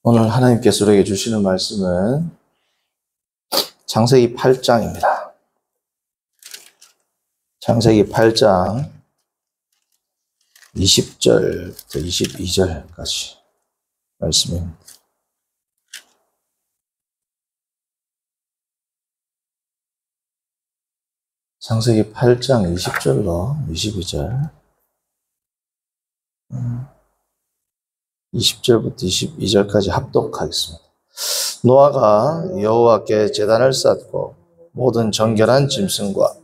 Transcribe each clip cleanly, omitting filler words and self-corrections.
오늘 하나님께서 우리에게 주시는 말씀은 창세기 8장입니다. 창세기 8장 20절부터 22절까지 말씀입니다. 창세기 8장 20절로 22절 20절부터 22절까지 합독하겠습니다. 노아가 여호와께 제단을 쌓고 모든 정결한 짐승과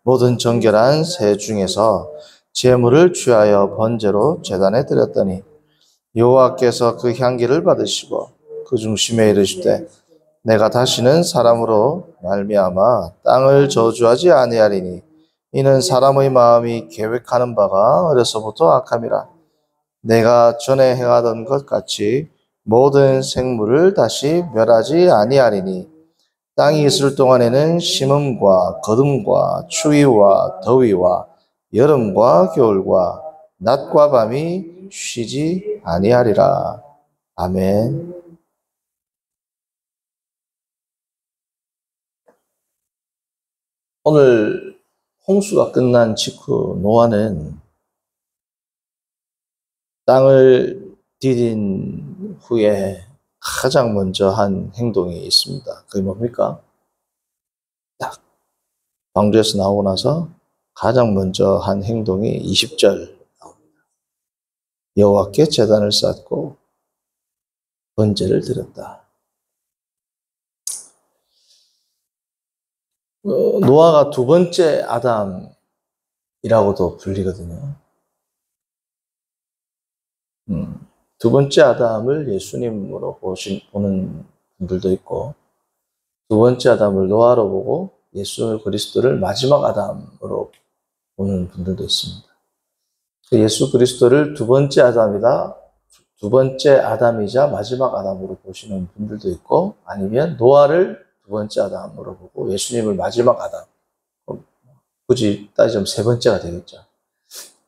모든 정결한 새 중에서 제물을 취하여 번제로 제단에 드렸더니 여호와께서 그 향기를 받으시고 그 중심에 이르시되 내가 다시는 사람으로 말미암아 땅을 저주하지 아니하리니 이는 사람의 마음이 계획하는 바가 어려서부터 악함이라. 내가 전에 행하던 것 같이 모든 생물을 다시 멸하지 아니하리니 땅이 있을 동안에는 심음과 거둠과 추위와 더위와 여름과 겨울과 낮과 밤이 쉬지 아니하리라. 아멘. 오늘 홍수가 끝난 직후 노아는 땅을 디딘 후에 가장 먼저 한 행동이 있습니다. 그게 뭡니까? 딱 방주에서 나오고 나서 가장 먼저 한 행동이 20절 나옵니다. 여호와께 제단을 쌓고 번제를 드렸다. 노아가 두 번째 아담이라고도 불리거든요. 두 번째 아담을 예수님으로 보는 분들도 있고, 두 번째 아담을 노아로 보고 예수 그리스도를 마지막 아담으로 보는 분들도 있습니다. 예수 그리스도를 두 번째 아담이다, 두 번째 아담이자 마지막 아담으로 보시는 분들도 있고, 아니면 노아를 두 번째 아담으로 보고 예수님을 마지막 아담, 굳이 따지자면 세 번째가 되겠죠.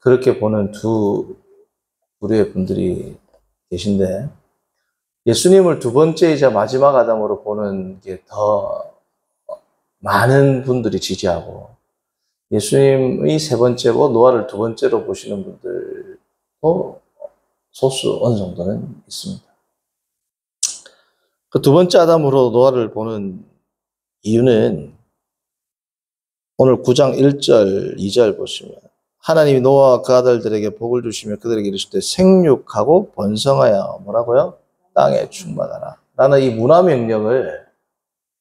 그렇게 보는 두 부류의 분들이 계신데, 예수님을 두 번째이자 마지막 아담으로 보는 게 더 많은 분들이 지지하고, 예수님이 세 번째고 노아를 두 번째로 보시는 분들도 소수 어느 정도는 있습니다. 그 두 번째 아담으로 노아를 보는 이유는 오늘 9장 1절, 2절 보시면 하나님이 노아와 그 아들들에게 복을 주시며 그들에게 이르시되 생육하고 번성하여 뭐라고요? 땅에 충만하라 라는 이 문화 명령을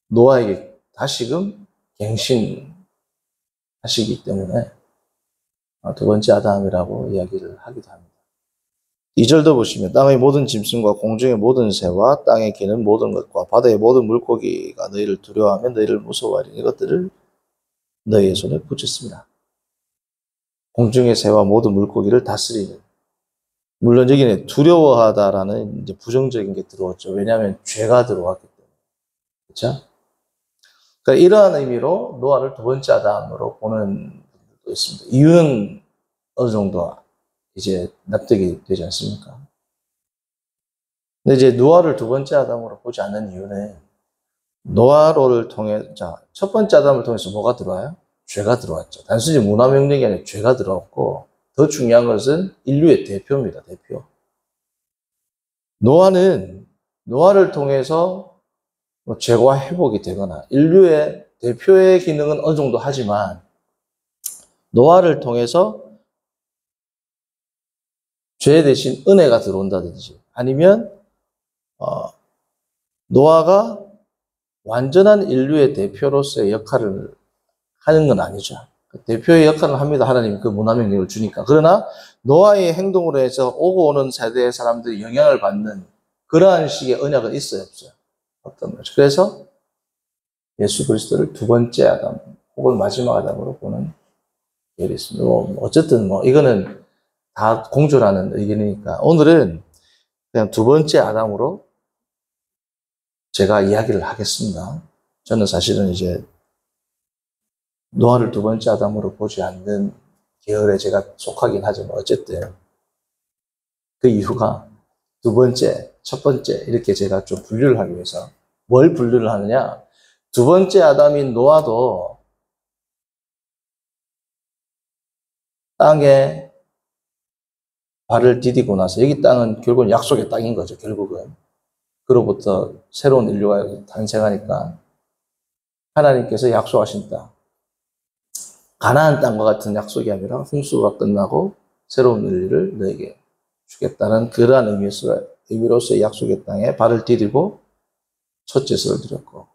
노아에게 다시금 갱신하시기 때문에 두 번째 아담이라고 이야기를 하기도 합니다. 2절도 보시면 땅의 모든 짐승과 공중의 모든 새와 땅에 기는 모든 것과 바다의 모든 물고기가 너희를 두려워하며 너희를 무서워하리니 이것들을 너희의 손에 붙였습니다. 공중의 새와 모든 물고기를 다스리는. 물론 여기는 두려워하다라는 이제 부정적인 게 들어왔죠. 왜냐하면 죄가 들어왔기 때문에. 그렇죠? 그러니까 이러한 의미로 노아를 두 번째 아담으로 보는 분들도 있습니다. 이유는 어느 정도 이제 납득이 되지 않습니까? 근데 이제 노아를 두 번째 아담으로 보지 않는 이유는 노아를 통해, 자, 첫 번째 아담을 통해서 뭐가 들어와요? 죄가 들어왔죠. 단순히 문화명령이 아니라 죄가 들어왔고, 더 중요한 것은 인류의 대표입니다. 대표. 노아를 통해서 죄와 회복이 되거나 인류의 대표의 기능은 어느 정도 하지만 노아를 통해서 죄 대신 은혜가 들어온다든지 아니면 노아가 완전한 인류의 대표로서의 역할을 하는 건 아니죠. 대표의 역할을 합니다. 하나님이 그 문화명령을 주니까. 그러나 노아의 행동으로 해서 오고 오는 세대의 사람들이 영향을 받는 그러한 식의 언약은 있어요, 없어요? 없단 말이죠. 그래서 예수 그리스도를 두 번째 아담 혹은 마지막 아담으로 보는 계열이 있습니다. 어쨌든 이거는 다 공존하는 의견이니까 오늘은 그냥 두 번째 아담으로 제가 이야기를 하겠습니다. 저는 사실은 이제 노아를 두 번째 아담으로 보지 않는 계열에 제가 속하긴 하지만 어쨌든 그 이유가 두 번째 첫 번째, 이렇게 제가 좀 분류를 하기 위해서. 뭘 분류를 하느냐? 두 번째 아담인 노아도 땅에 발을 디디고 나서, 여기 땅은 결국은 약속의 땅인 거죠, 결국은. 그로부터 새로운 인류가 탄생하니까 하나님께서 약속하신 땅, 가나안 땅과 같은 약속이 아니라 홍수가 끝나고 새로운 인류를 너에게 주겠다는 그러한 의미로서의 약속의 땅에 발을 디디고 첫 제사를 드렸고,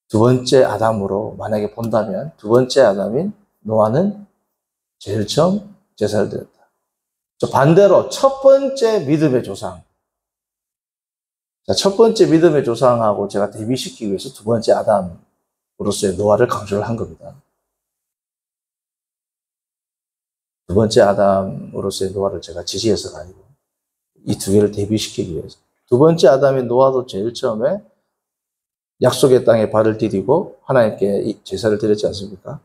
두 번째 아담으로 만약에 본다면 두 번째 아담인 노아는 제일 처음 제사를 드렸다. 반대로 첫 번째 믿음의 조상, 첫 번째 믿음의 조상하고 제가 대비시키기 위해서 두 번째 아담으로서의 노아를 강조를 한 겁니다. 두 번째 아담으로서의 노아를 제가 지지해서가 아니고 이 두 개를 대비시키기 위해서. 두 번째 아담인 노아도 제일 처음에 약속의 땅에 발을 디디고 하나님께 제사를 드렸지 않습니까?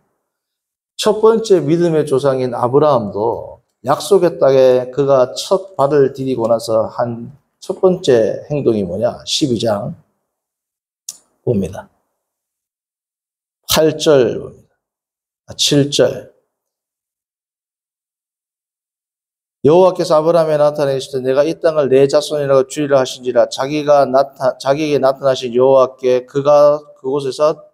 첫 번째 믿음의 조상인 아브라함도 약속의 땅에 그가 첫 발을 디디고 나서 한 첫 번째 행동이 뭐냐? 12장 봅니다. 8절 봅니다. 7절. 여호와께서 아브라함에 나타내시되 내가 이 땅을 내 자손이라고 주리라 하신지라. 자기에게 나타나신 여호와께 그가 그곳에서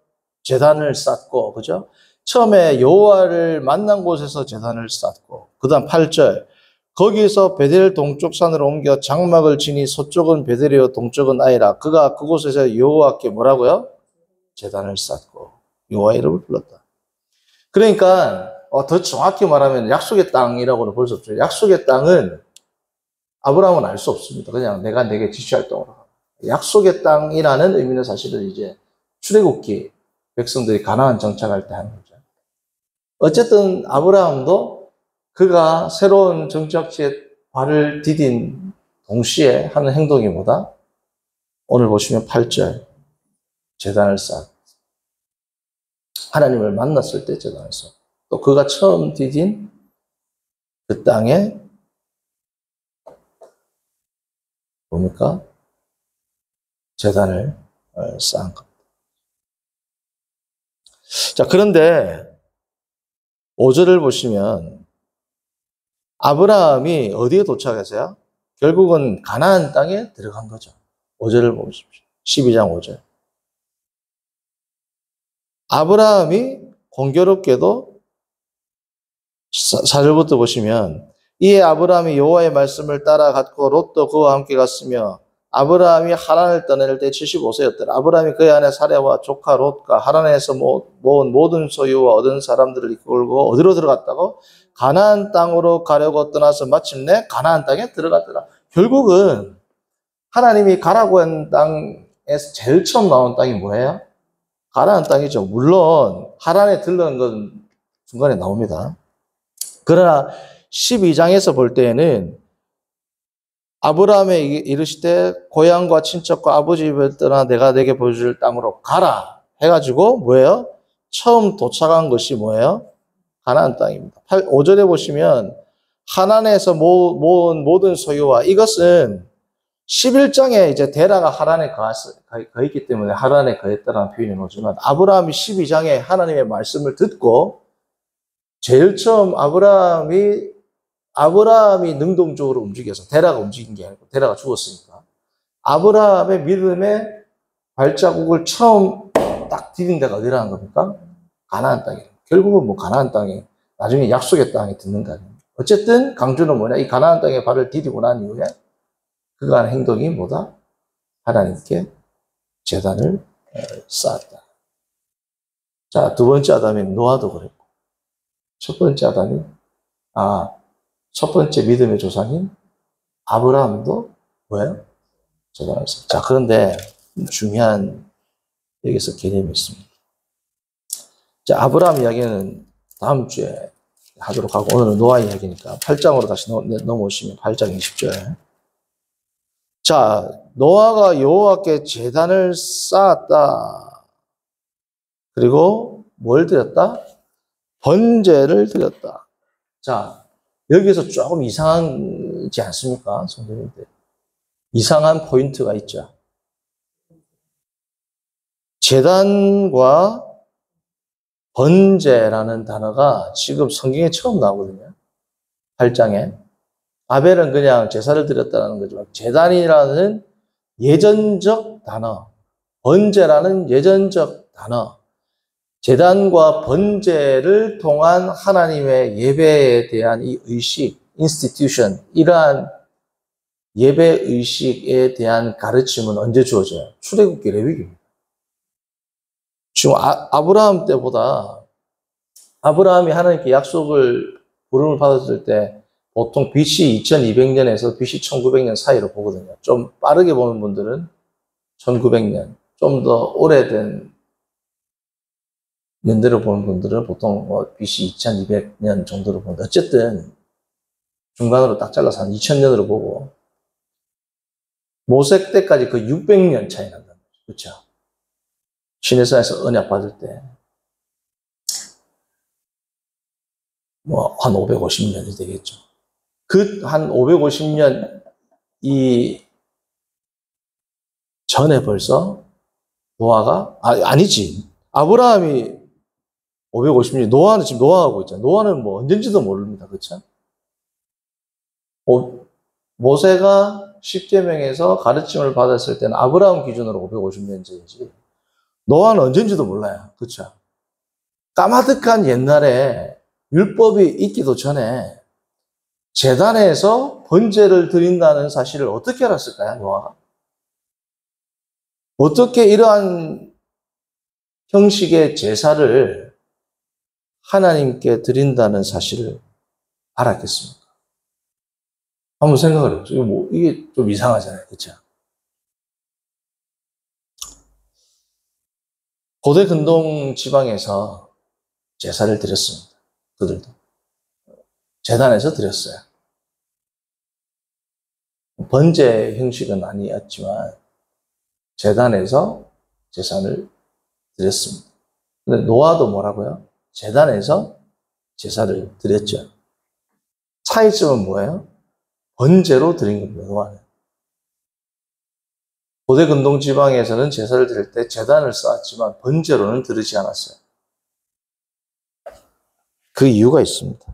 제단을 쌓고, 그죠? 처음에 여호와를 만난 곳에서 제단을 쌓고, 그 다음 8절. 거기에서 베델 동쪽 산으로 옮겨 장막을 지니 서쪽은 베델이요 동쪽은 아이라. 그가 그곳에서 여호와께 뭐라고요? 제단을 쌓고 여호와 이름을 불렀다. 그러니까 더 정확히 말하면 약속의 땅이라고는 볼 수 없죠. 약속의 땅은 아브라함은 알 수 없습니다. 그냥 내가 내게 지시할 땅으로. 약속의 땅이라는 의미는 사실은 이제 출애굽기 백성들이 가나안 정착할 때 하는 거죠. 어쨌든 아브라함도 그가 새로운 정착지에 발을 디딘 동시에 하는 행동이 뭐다? 오늘 보시면 8절. 제단을 쌓. 하나님을 만났을 때 제단을 쌓. 또 그가 처음 디딘 그 땅에 뭡니까? 제단을 쌓은 겁니다. 자, 그런데 5절을 보시면 아브라함이 어디에 도착했어요? 결국은 가나안 땅에 들어간 거죠. 5절을 보십시오. 12장 5절. 아브라함이 공교롭게도 4절부터 보시면 이에 아브라함이 여호와의 말씀을 따라갔고 롯도 그와 함께 갔으며 아브라함이 하란을 떠날 때 75세였더라. 아브라함이 그의 아내 사레와 조카 롯과 하란에서 모은 모든 소유와 얻은 사람들을 이끌고 어디로 들어갔다고? 가나안 땅으로 가려고 떠나서 마침내 가나안 땅에 들어갔더라. 결국은 하나님이 가라고 한 땅에서 제일 처음 나온 땅이 뭐예요? 가나안 땅이죠. 물론 하란에 들러는 건 중간에 나옵니다. 그러나 12장에서 볼 때에는 아브라함에 이르시되 고향과 친척과 아버지 집을 떠나 내가 내게 보여줄 땅으로 가라 해가지고 뭐예요? 처음 도착한 것이 뭐예요? 가나안 땅입니다. 5절에 보시면 하란에서 모은 모든 소유와, 이것은 11장에 이제 데라가 하란에 거했기 때문에 하란에 거했다라는 표현이 나오지만 아브라함이 12장에 하나님의 말씀을 듣고 제일 처음 아브라함이 능동적으로 움직여서, 데라가 움직인 게 아니고 데라가 죽었으니까 아브라함의 믿음의 발자국을 처음 딱 디딘 데가 어디라는 겁니까? 가나안 땅이에요. 결국은 뭐 가나안 땅에 나중에 약속의 땅에 듣는 거 아니에요. 어쨌든 강조는 뭐냐? 이 가나안 땅에 발을 디디고 난 이후에 그가 하는 행동이 뭐다? 하나님께 제단을 쌓았다. 자, 두 번째 아담인 노아도 그랬고, 첫 번째 믿음의 조상인 아브라함도 뭐예요? 제단을 쌓았다. 자, 그런데 중요한 여기서 개념이 있습니다. 자, 아브라함 이야기는 다음 주에 하도록 하고 오늘은 노아 이야기니까 8장으로 다시 넘어오시면 8장 20절. 자, 노아가 여호와께 제단을 쌓았다. 그리고 뭘 드렸다? 번제를 드렸다. 자, 여기서 조금 이상하지 않습니까? 성도님들. 이상한 포인트가 있죠. 제단과 번제라는 단어가 지금 성경에 처음 나오거든요. 8장에. 아벨은 그냥 제사를 드렸다는 거지만 제단이라는 예전적 단어, 번제라는 예전적 단어, 제단과 번제를 통한 하나님의 예배에 대한 이 의식, 인스티튜션, 이러한 예배 의식에 대한 가르침은 언제 주어져요? 출애굽기 레위기입니다. 지금 아브라함 때보다 아브라함이 하나님께 약속을 부름을 받았을 때 보통 BC 2200년에서 BC 1900년 사이로 보거든요. 좀 빠르게 보는 분들은 1900년, 좀 더 오래된 연대로 보는 분들은 보통 BC 2200년 정도로 보는데 어쨌든 중간으로 딱 잘라서 한 2000년으로 보고 모세 때까지 그 600년 차이 난다는 거죠. 그렇죠? 시내산에서 언약 받을 때 한 550년이 되겠죠. 그 한 550년 이 전에 벌써 노아가 아니지. 아브라함이 550년, 노아는 지금 노아하고 있잖아요. 노아는 뭐 언젠지도 모릅니다. 그렇죠? 모세가 십계명에서 가르침을 받았을 때는 아브라함 기준으로 550년 전이지. 노아는 언젠지도 몰라요. 그렇죠? 까마득한 옛날에 율법이 있기도 전에 제단에서 번제를 드린다는 사실을 어떻게 알았을까요, 노아가? 어떻게 이러한 형식의 제사를 하나님께 드린다는 사실을 알았겠습니까? 한번 생각을 해보세요. 이게 좀 이상하잖아요. 그렇죠? 고대 근동 지방에서 제사를 드렸습니다. 그들도. 제단에서 드렸어요. 번제 형식은 아니었지만 제단에서 제사를 드렸습니다. 근데 노아도 뭐라고요? 제단에서 제사를 드렸죠. 차이점은 뭐예요? 번제로 드린 겁니다. 노아는. 고대 근동 지방에서는 제사를 드릴 때 제단을 쌓았지만 번제로는 드리지 않았어요. 그 이유가 있습니다.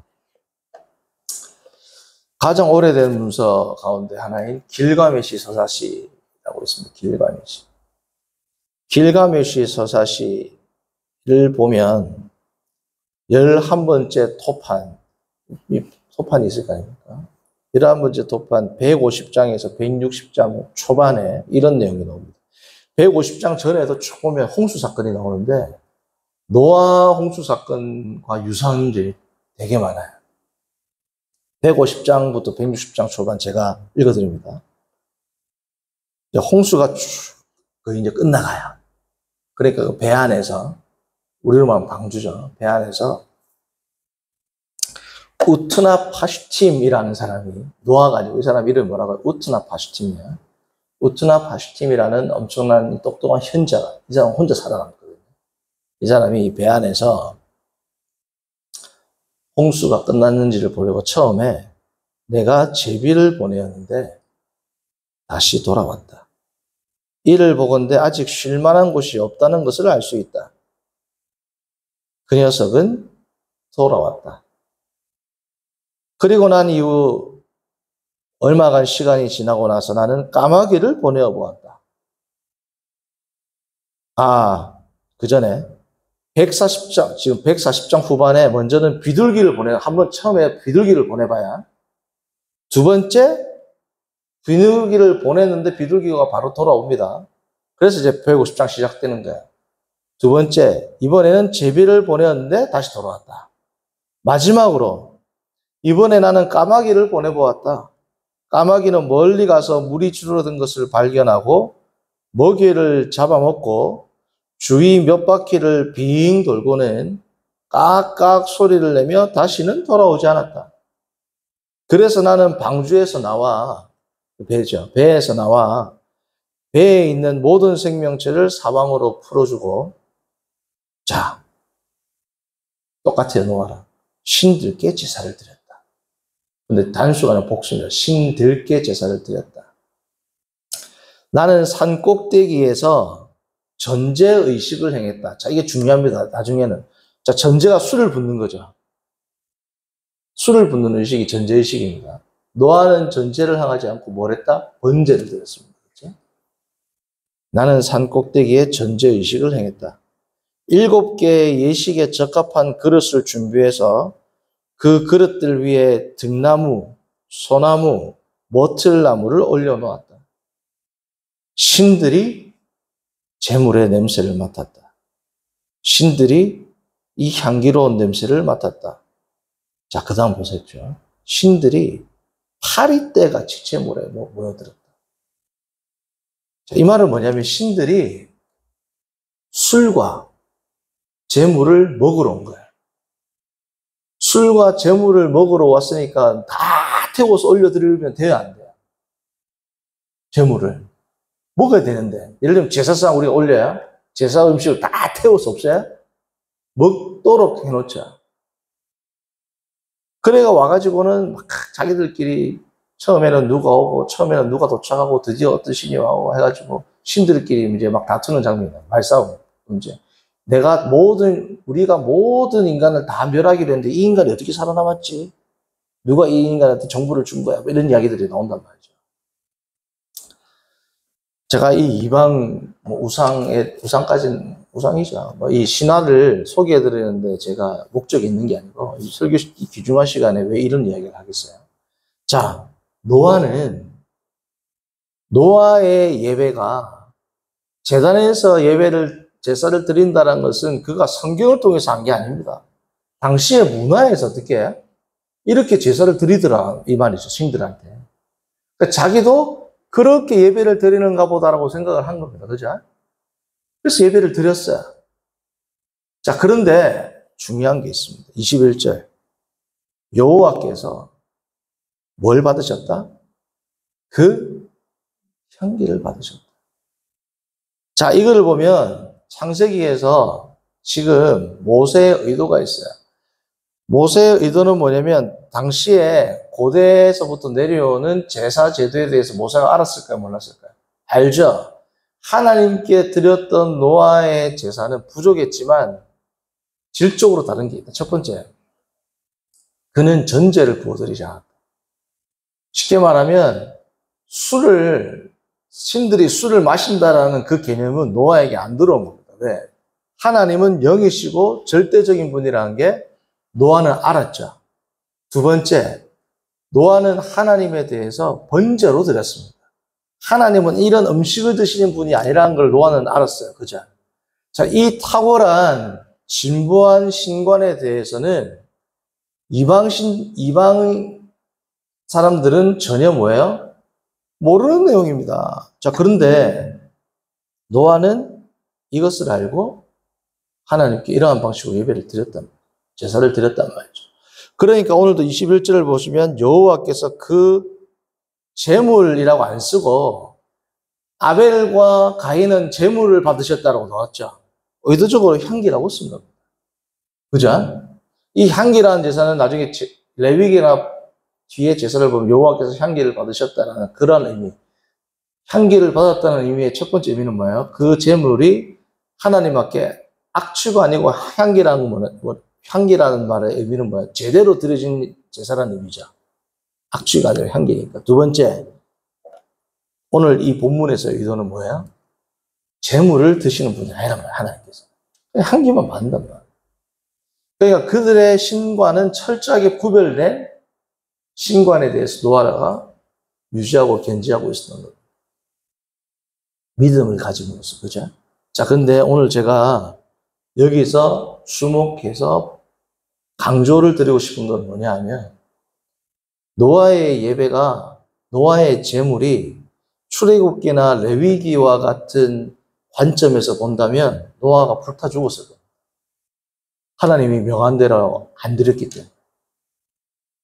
가장 오래된 문서 가운데 하나인 길가메시 서사시라고 있습니다. 길가메시. 길가메시 서사시를 보면 11번째 토판, 이 토판이 있을 거 아닙니까? 11번째 토판 150장에서 160장 초반에 이런 내용이 나옵니다. 150장 전에도 쭉 보면 홍수 사건이 나오는데 노아 홍수 사건과 유사한 문제이 되게 많아요. 150장부터 160장 초반 제가 읽어드립니다. 홍수가 거의 이제 끝나가요. 그러니까 그 배 안에서, 우리로 말하면 방주죠. 배 안에서 우트나 파슈팀이라는 사람이, 노아가 아니고 이 사람 이름이 뭐라고 해요? 우트나 파슈팀이에요. 우트나 파슈팀이라는 엄청난 똑똑한 현자가, 이 사람 혼자 살아남거든요. 이 사람이 배 안에서 홍수가 끝났는지를 보려고 처음에 내가 제비를 보내었는데 다시 돌아왔다. 이를 보건대 아직 쉴 만한 곳이 없다는 것을 알 수 있다. 그 녀석은 돌아왔다. 그리고 난 이후 얼마간 시간이 지나고 나서 나는 까마귀를 보내어 보았다. 그 전에 140장, 지금 140장 후반에 먼저는 비둘기를 한번 처음에 비둘기를 보내봐야, 두 번째, 비둘기를 보냈는데 비둘기가 바로 돌아옵니다. 그래서 이제 150장 시작되는 거야. 두 번째, 이번에는 제비를 보냈는데 다시 돌아왔다. 마지막으로, 이번에 나는 까마귀를 보내보았다. 까마귀는 멀리 가서 물이 줄어든 것을 발견하고 먹이를 잡아먹고 주위 몇 바퀴를 빙 돌고는 깍깍 소리를 내며 다시는 돌아오지 않았다. 그래서 나는 방주에서 나와, 배죠. 배에서 나와 배에 있는 모든 생명체를 사방으로 풀어주고, 자, 똑같아요, 노아랑. 신들께 제사를 드렸다. 근데 단수가 아니라 복수입니다. 신들께 제사를 드렸다. 나는 산 꼭대기에서 전제의식을 행했다. 자, 이게 중요합니다. 나중에는. 자, 전제가 수를 붓는 거죠. 수를 붓는 의식이 전제의식입니다. 노아는 전제를 향하지 않고 뭘 했다? 번제를 드렸습니다. 그렇죠? 나는 산 꼭대기에 전제의식을 행했다. 7개의 예식에 적합한 그릇을 준비해서 그 그릇들 위에 등나무, 소나무, 머틀나무를 올려놓았다. 신들이 제물의 냄새를 맡았다. 신들이 이 향기로운 냄새를 맡았다. 자, 그 다음 보셨죠? 신들이 파리떼같이 제물에 모여들었다. 자, 이 말은 뭐냐면 신들이 술과 제물을 먹으러 온 거예요. 술과 제물을 먹으러 왔으니까 다 태워서 올려드리면 돼야 안 돼요? 제물을. 먹어야 되는데. 예를 들면 제사상 우리가 올려야 제사 음식을 다 태워서 없어요? 먹도록 해놓자. 그래가 와가지고는 막 자기들끼리 처음에는 누가 오고 처음에는 누가 도착하고 드디어 어떤 신이 와고 해가지고 신들끼리 이제 막 다투는 장면이에요. 말싸움 문제. 우리가 모든 인간을 다 멸하기로 했는데 이 인간이 어떻게 살아남았지? 누가 이 인간한테 정보를 준 거야? 이런 이야기들이 나온단 말이죠. 제가 이 이방 우상까지는 우상이죠. 이 신화를 소개해드리는데 제가 목적이 있는 게 아니고 이 설교 귀중한 시간에 왜 이런 이야기를 하겠어요? 자, 노아의 예배가 제단에서 제사를 드린다는 것은 그가 성경을 통해서 한 게 아닙니다. 당시의 문화에서 어떻게 이렇게 제사를 드리더라 이 말이죠. 신들한테. 그러니까 자기도 그렇게 예배를 드리는가 보다라고 생각을 한 겁니다. 그죠? 그래서 예배를 드렸어요. 자, 그런데 중요한 게 있습니다. 21절. 여호와께서 뭘 받으셨다? 그 향기를 받으셨다. 자, 이걸 보면 창세기에서 지금 모세의 의도가 있어요. 모세의 의도는 뭐냐면 당시에 고대에서부터 내려오는 제사 제도에 대해서 모세가 알았을까요? 몰랐을까요? 알죠? 하나님께 드렸던 노아의 제사는 부족했지만 질적으로 다른 게 있다. 첫 번째, 그는 전제를 부어드리지 않았다. 쉽게 말하면 신들이 술을 마신다라는 그 개념은 노아에게 안 들어온 겁니다. 왜? 하나님은 영이시고 절대적인 분이라는 게 노아는 알았죠. 두 번째, 노아는 하나님에 대해서 번제로 드렸습니다. 하나님은 이런 음식을 드시는 분이 아니라는 걸 노아는 알았어요. 그죠? 자, 이 탁월한 진부한 신관에 대해서는 이방 사람들은 전혀 뭐예요? 모르는 내용입니다. 자, 그런데 노아는 이것을 알고 하나님께 이러한 방식으로 예배를 드렸단 말이에요. 제사를 드렸단 말이죠. 그러니까 오늘도 21절을 보시면 여호와께서 그 제물이라고 안 쓰고 아벨과 가인은 제물을 받으셨다고 나왔죠. 의도적으로 향기라고 쓴 겁니다. 그죠? 이 향기라는 제사는 나중에 레위기나 뒤에 제사를 보면 여호와께서 향기를 받으셨다는 그런 의미. 향기를 받았다는 의미의 첫 번째 의미는 뭐예요? 그 제물이 하나님 앞에 악취가 아니고 향기라는 말의 의미는 뭐예요? 제대로 드려진 제사라는 의미죠. 악취가 아니라 향기니까. 두 번째, 오늘 이 본문에서의 의도는 뭐예요? 제물을 드시는 분이 아니란 말이에요, 하나님께서. 향기만 받는단 말이에요. 그러니까 그들의 신과는 철저하게 구별된 신관에 대해서 노아가 유지하고 견지하고 있었던 겁니다. 믿음을 가짐으로써, 그죠? 자, 근데 오늘 제가 여기서 주목해서 강조를 드리고 싶은 건 뭐냐 하면, 노아의 제물이 출애굽기나 레위기와 같은 관점에서 본다면 노아가 불타 죽었을 겁니다. 하나님이 명한 대로 안 드렸기 때문에.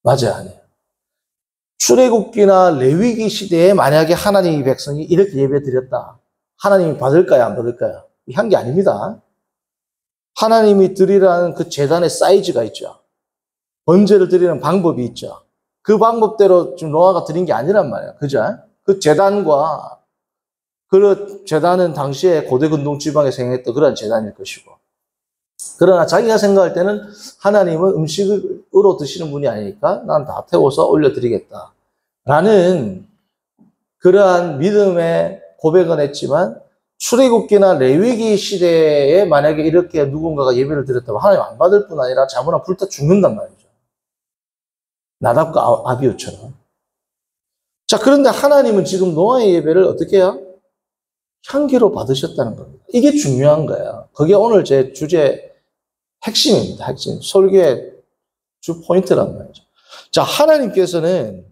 맞아요, 아니에요? 출애굽기나 레위기 시대에 만약에 하나님의 백성이 이렇게 예배 드렸다. 하나님이 받을까요, 안 받을까요? 한 게 아닙니다. 하나님이 드리라는 그 제단의 사이즈가 있죠. 번제를 드리는 방법이 있죠. 그 방법대로 지금 노아가 드린 게 아니란 말이에요. 그죠? 그 제단과 그 제단은 당시에 고대 근동 지방에 생겼던 그런 제단일 것이고, 그러나 자기가 생각할 때는 하나님은 음식으로 드시는 분이 아니니까 난 다 태워서 올려드리겠다 라는 그러한 믿음의 고백은 했지만, 출애굽기나 레위기 시대에 만약에 이렇게 누군가가 예배를 드렸다면 하나님 안 받을 뿐 아니라 자문하 불타 죽는단 말이죠. 나답과 아비후처럼. 자, 그런데 하나님은 지금 노아의 예배를 어떻게 해요? 향기로 받으셨다는 겁니다. 이게 중요한 거예요. 그게 오늘 제 주제 핵심입니다. 핵심. 설교의 주 포인트란 말이죠. 자, 하나님께서는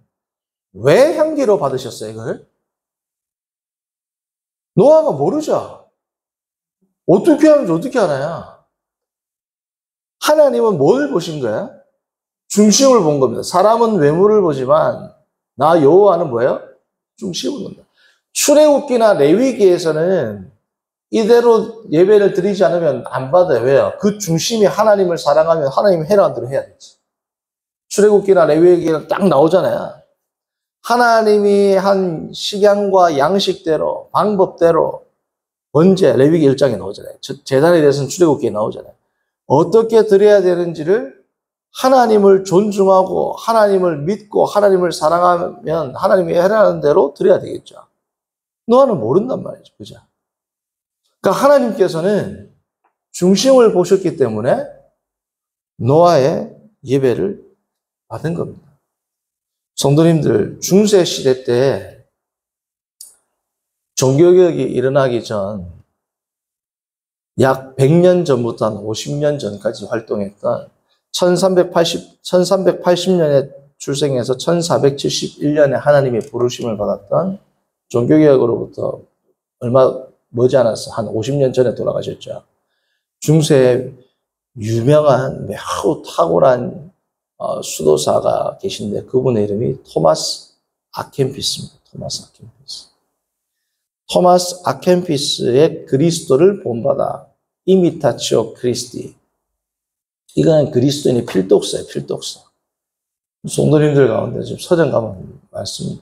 왜 향기로 받으셨어요, 이걸? 노아가 모르죠. 어떻게 하는지 어떻게 알아야? 하나님은 뭘 보신 거야? 중심을 본 겁니다. 사람은 외모를 보지만 나 여호와는 뭐예요? 중심을 본다. 출애굽기나 레위기에서는 이대로 예배를 드리지 않으면 안 받아요. 왜요? 그 중심이 하나님을 사랑하면 하나님 해라는 대로 해야 되지. 출애굽기나 레위기가 딱 나오잖아요. 하나님이 한 식양과 양식대로, 방법대로 언제 레위기 1장에 나오잖아요. 제단에 대해서는 출애굽기에 나오잖아요. 어떻게 드려야 되는지를 하나님을 존중하고 하나님을 믿고 하나님을 사랑하면 하나님이 해라는 대로 드려야 되겠죠. 노아는 모른단 말이죠. 그죠? 그러니까 하나님께서는 중심을 보셨기 때문에 노아의 예배를 받은 겁니다. 성도님들, 중세 시대 때 종교개혁이 일어나기 전 약 100년 전부터 한 50년 전까지 활동했던 1380년에 출생해서 1471년에 하나님의 부르심을 받았던 종교개혁으로부터 얼마 머지않아서 한 50년 전에 돌아가셨죠. 중세에 유명한 매우 탁월한 수도사가 계신데 그분의 이름이 토마스 아켄피스입니다. 토마스 아켄피스의 그리스도를 본받아, 이미타치오 크리스티. 이거는 그리스도인의 필독서예요, 필독서. 성도님들 가운데 지금 서점 가면 말씀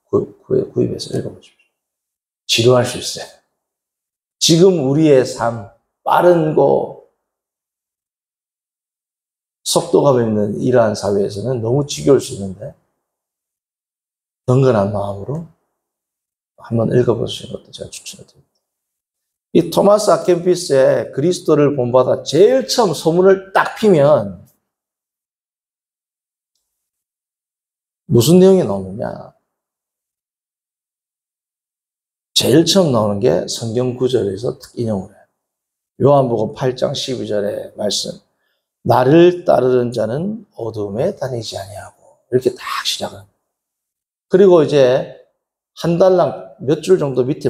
구입해서 읽어보십시오. 지루할 수 있어요. 지금 우리의 삶, 빠른고 속도가 뱉는 이러한 사회에서는 너무 지겨울 수 있는데 덩근한 마음으로 한번 읽어보시는 것도 제가 추천드립니다. 이 토마스 아켄피스의 그리스도를 본받아 제일 처음 소문을 딱 피면 무슨 내용이 나오느냐? 제일 처음 나오는 게 성경 구절에서 인용을 해요. 요한복음 8장 12절의 말씀. 나를 따르는 자는 어둠에 다니지 아니하고, 이렇게 딱 시작합니다. 그리고 이제 한 달랑 몇 줄 정도 밑에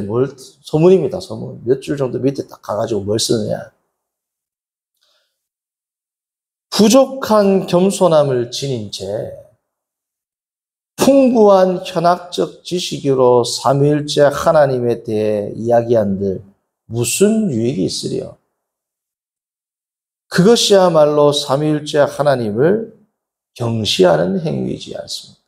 소문입니다, 소문. 몇 줄 정도 밑에 딱 가가지고 뭘 쓰느냐. 부족한 겸손함을 지닌 채 풍부한 현학적 지식으로 삼위일체 하나님에 대해 이야기한들 무슨 유익이 있으리요? 그것이야말로 삼위일체 하나님을 경시하는 행위이지 않습니까?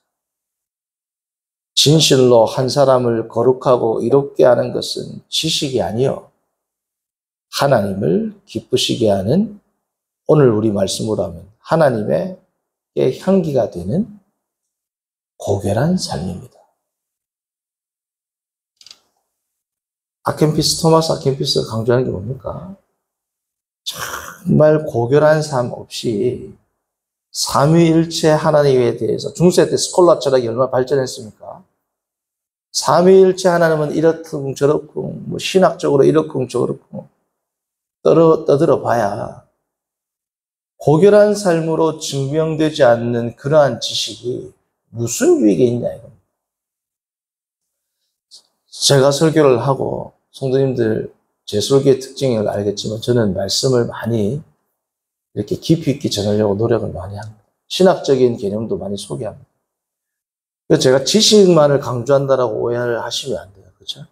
진실로 한 사람을 거룩하고 이롭게 하는 것은 지식이 아니요 하나님을 기쁘시게 하는, 오늘 우리 말씀으로 하면 하나님의 향기가 되는 고결한 삶입니다. 토마스 아켄피스가 강조하는 게 뭡니까? 정말 고결한 삶 없이 삼위일체 하나님에 대해서, 중세 때 스콜라 철학이 얼마나 발전했습니까? 삼위일체 하나님은 이렇쿵 저렇쿵, 뭐 신학적으로 이렇쿵 저렇쿵 떠들어 봐야 고결한 삶으로 증명되지 않는 그러한 지식이 무슨 유익이 있냐 이겁니다. 제가 설교를 하고 성도님들 제 설교의 특징을 알겠지만 저는 말씀을 많이 이렇게 깊이 있게 전하려고 노력을 많이 합니다. 신학적인 개념도 많이 소개합니다. 그래서 제가 지식만을 강조한다라고 오해를 하시면 안 돼요. 그렇죠?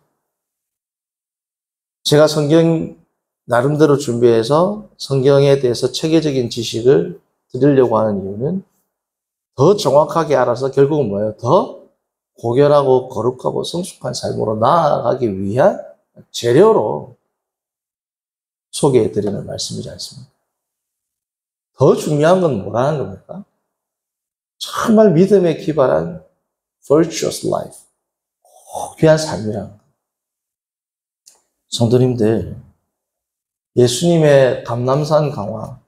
제가 성경 나름대로 준비해서 성경에 대해서 체계적인 지식을 드리려고 하는 이유는 더 정확하게 알아서 결국은 뭐예요? 더 고결하고 거룩하고 성숙한 삶으로 나아가기 위한 재료로 소개해드리는 말씀이지 않습니까? 더 중요한 건 뭐라는 겁니까? 정말 믿음에 기반한 virtuous life, 귀한 삶이라는 거. 성도님들, 예수님의 감람산 강화,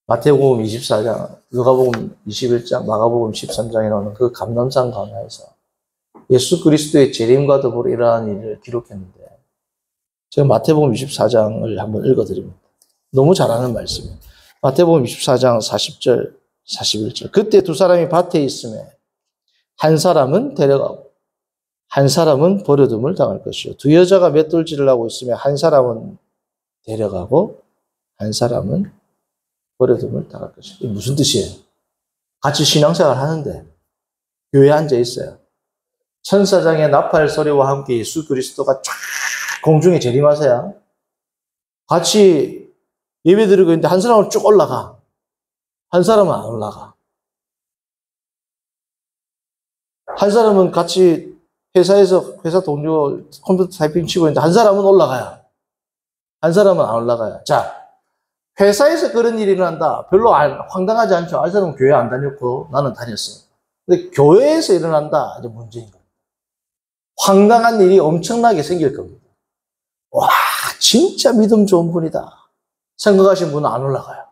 마태복음 24장, 누가복음 21장, 마가복음 13장에 나오는 그 감람산 강화에서 예수 그리스도의 재림과 더불어 일어난 일을 기록했는데, 제가 마태복음 24장을 한번 읽어드립니다. 너무 잘 아는 말씀이에요. 마태복음 24장 40절, 41절. 그때 두 사람이 밭에 있음에 한 사람은 데려가고 한 사람은 버려둠을 당할 것이요. 두 여자가 맷돌질을 하고 있으며 한 사람은 데려가고 한 사람은 버려둠을 당할 것이요. 이게 무슨 뜻이에요? 같이 신앙생활 하는데 교회에 앉아 있어요. 천사장의 나팔 소리와 함께 예수 그리스도가 쫙 공중에 재림하세요. 같이 예배 드리고 있는데 한 사람은 쭉 올라가. 한 사람은 안 올라가. 한 사람은 같이 회사에서 회사 동료 컴퓨터 타이핑 치고 있는데 한 사람은 올라가요. 한 사람은 안 올라가요. 자, 회사에서 그런 일이 일어난다. 별로 황당하지 않죠. 한 사람은 교회 안 다녔고 나는 다녔어요. 근데 교회에서 일어난다. 이제 문제인 겁니다. 황당한 일이 엄청나게 생길 겁니다. 와, 진짜 믿음 좋은 분이다 생각하신 분은 안 올라가요.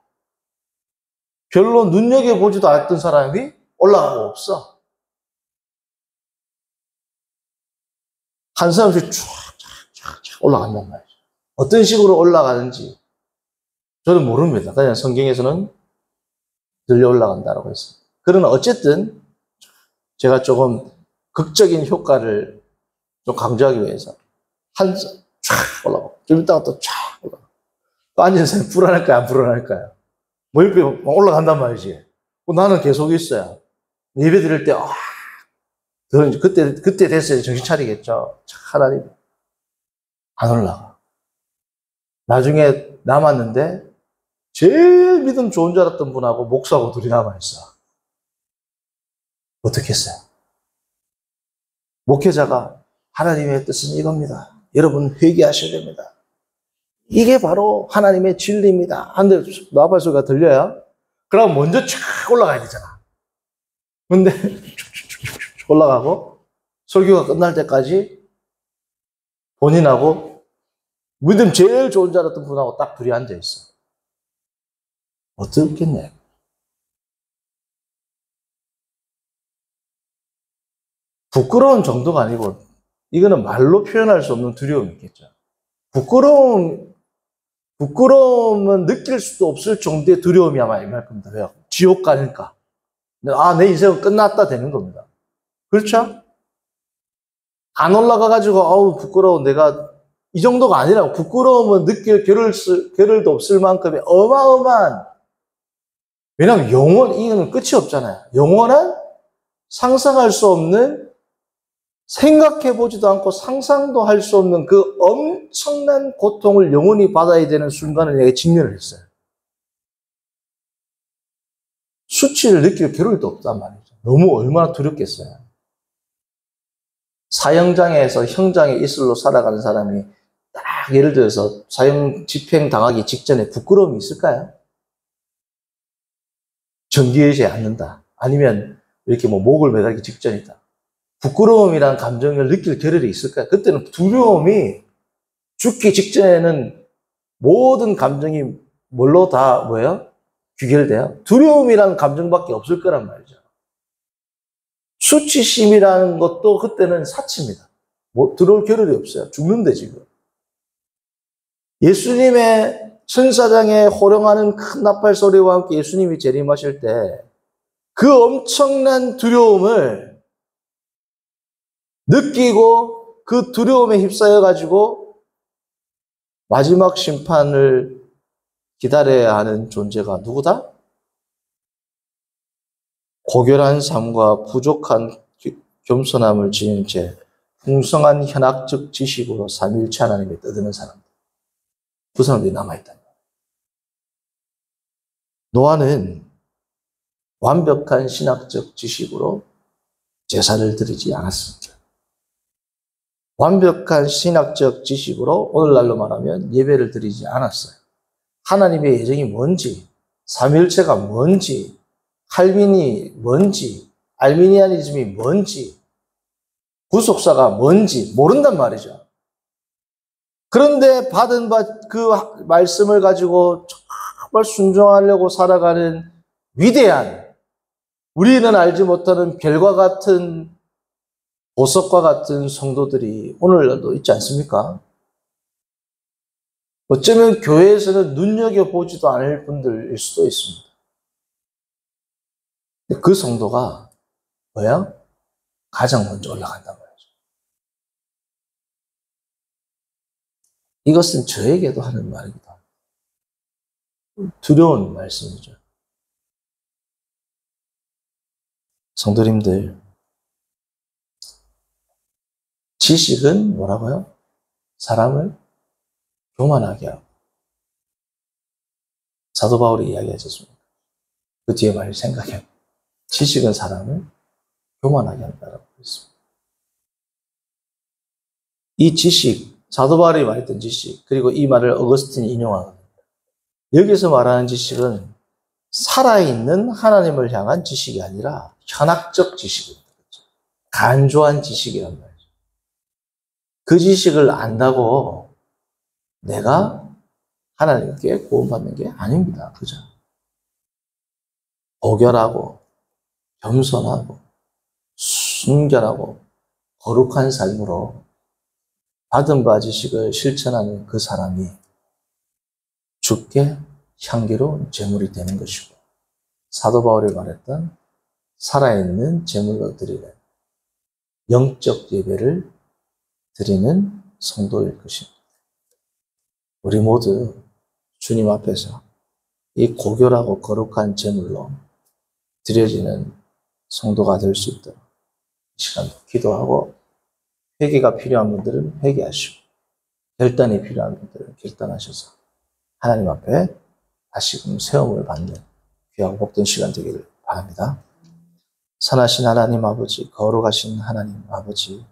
별로 눈여겨보지도 않았던 사람이 올라가고 없어. 한 사람씩 쫙쫙쫙 올라간단 말이죠. 어떤 식으로 올라가는지 저는 모릅니다. 그냥 성경에서는 들려 올라간다라고 했습니다. 그러나 어쨌든 제가 조금 극적인 효과를 좀 강조하기 위해서 쫙 올라가고 좀 이따가 또 쫙 올라가고 또 앉아서 불안할까요? 안 불안할까요? 뭐 옆에 올라간단 말이지. 나는 계속 있어요. 예배 드릴 때 그때 됐어요. 정신 차리겠죠. 하나님 안 올라가. 나중에 남았는데 제일 믿음 좋은 줄 알았던 분하고 목사하고 둘이 남아있어. 어떻게 했어요? 목회자가 하나님의 뜻은 이겁니다. 여러분 회개하셔야 됩니다. 이게 바로 하나님의 진리입니다. 한데 나팔 소리가 들려요? 그럼 먼저 쫙 올라가야 되잖아. 근데 올라가고 설교가 끝날 때까지 본인하고 믿음 제일 좋은 줄 알았던 분하고 딱 둘이 앉아있어. 어떻겠네. 부끄러운 정도가 아니고 이거는 말로 표현할 수 없는 두려움이 있겠죠. 부끄러움은 느낄 수도 없을 정도의 두려움이 아마 임할 겁니다. 왜요? 지옥 가니까. 내 인생은 끝났다 되는 겁니다. 그렇죠? 안 올라가가지고, 부끄러워. 내가, 이 정도가 아니라 부끄러움은 느낄 겨를도 없을 만큼의 어마어마한, 왜냐하면 이거는 끝이 없잖아요. 영원한 상상할 수 없는, 생각해보지도 않고 상상도 할 수 없는 그 엄청난 고통을 영원히 받아야 되는 순간을 내가 직면을 했어요. 수치를 느낄 겨를도 없단 말이죠. 너무 얼마나 두렵겠어요. 사형장에서 형장의 이슬로 살아가는 사람이 딱 예를 들어서 사형 집행 당하기 직전에 부끄러움이 있을까요? 정기의지에 앉는다. 아니면 이렇게 목을 매달기 직전이다. 부끄러움이란 감정을 느낄 겨를이 있을까요? 그때는 두려움이 죽기 직전에는 모든 감정이 뭘로 다 뭐예요? 귀결돼요? 두려움이라는 감정밖에 없을 거란 말이죠. 수치심이라는 것도 그때는 사치입니다. 들어올 겨를이 없어요. 죽는데 지금. 예수님의 천사장에 호령하는 큰 나팔 소리와 함께 예수님이 재림하실 때 그 엄청난 두려움을 느끼고 그 두려움에 휩싸여 가지고 마지막 심판을 기다려야 하는 존재가 누구다? 고결한 삶과 부족한 겸손함을 지닌 채 풍성한 현학적 지식으로 삼위일체 하나님에 떠드는 사람들. 그 사람들이 남아있다. 노아는 완벽한 신학적 지식으로 제사를 드리지 않았습니다. 완벽한 신학적 지식으로 오늘날로 말하면 예배를 드리지 않았어요. 하나님의 예정이 뭔지, 삼위일체가 뭔지, 칼빈이 뭔지, 알미니아니즘이 뭔지, 구속사가 뭔지 모른단 말이죠. 그런데 받은 그 말씀을 가지고 정말 순종하려고 살아가는 위대한, 우리는 알지 못하는 별과 같은, 보석과 같은 성도들이 오늘날도 있지 않습니까? 어쩌면 교회에서는 눈여겨보지도 않을 분들일 수도 있습니다. 그 성도가 뭐야? 가장 먼저 올라간단 말이죠. 이것은 저에게도 하는 말이기도 합니다. 두려운 말씀이죠. 성도님들, 지식은 뭐라고요? 사람을 교만하게 하고. 사도 바울이 이야기하셨습니다. 그 뒤에 말을 생각해요. 지식은 사람을 교만하게 한다라고 했습니다. 이 지식, 사도 바울이 말했던 지식, 그리고 이 말을 어거스틴이 인용하거든요. 여기서 말하는 지식은 살아있는 하나님을 향한 지식이 아니라 현학적 지식입니다. 간조한 지식이란 말이죠. 그 지식을 안다고 내가 하나님께 구원받는 게 아닙니다. 그죠? 고결하고 겸손하고 순결하고 거룩한 삶으로 받은 바 지식을 실천하는 그 사람이 주께 향기로운 제물이 되는 것이고, 사도 바울이 말했던 살아있는 제물로 드리는 영적 예배를 드리는 성도일 것입니다. 우리 모두 주님 앞에서 이 고결하고 거룩한 제물로 드려지는 성도가 될 수 있도록 이 시간 기도하고, 회개가 필요한 분들은 회개하시고 결단이 필요한 분들은 결단하셔서 하나님 앞에 다시금 세움을 받는 귀하고 복된 시간 되기를 바랍니다. 선하신 하나님 아버지, 거룩하신 하나님 아버지,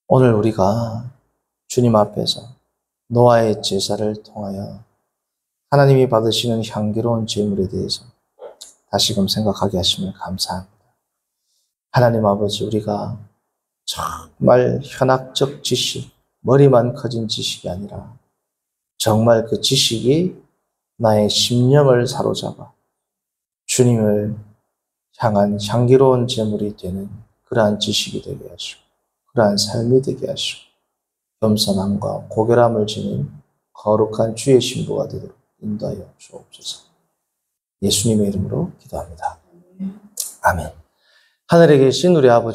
오늘 우리가 주님 앞에서 노아의 제사를 통하여 하나님이 받으시는 향기로운 제물에 대해서 다시금 생각하게 하시면 감사합니다. 하나님 아버지, 우리가 정말 현학적 지식, 머리만 커진 지식이 아니라 정말 그 지식이 나의 심령을 사로잡아 주님을 향한 향기로운 제물이 되는 그러한 지식이 되게 하시고, 그러한 삶이 되게 하시고, 겸손함과 고결함을 지닌 거룩한 주의 신부가 되도록 인도하여 주옵소서. 예수님의 이름으로 기도합니다. 아멘. 하늘에 계신 우리 아버지,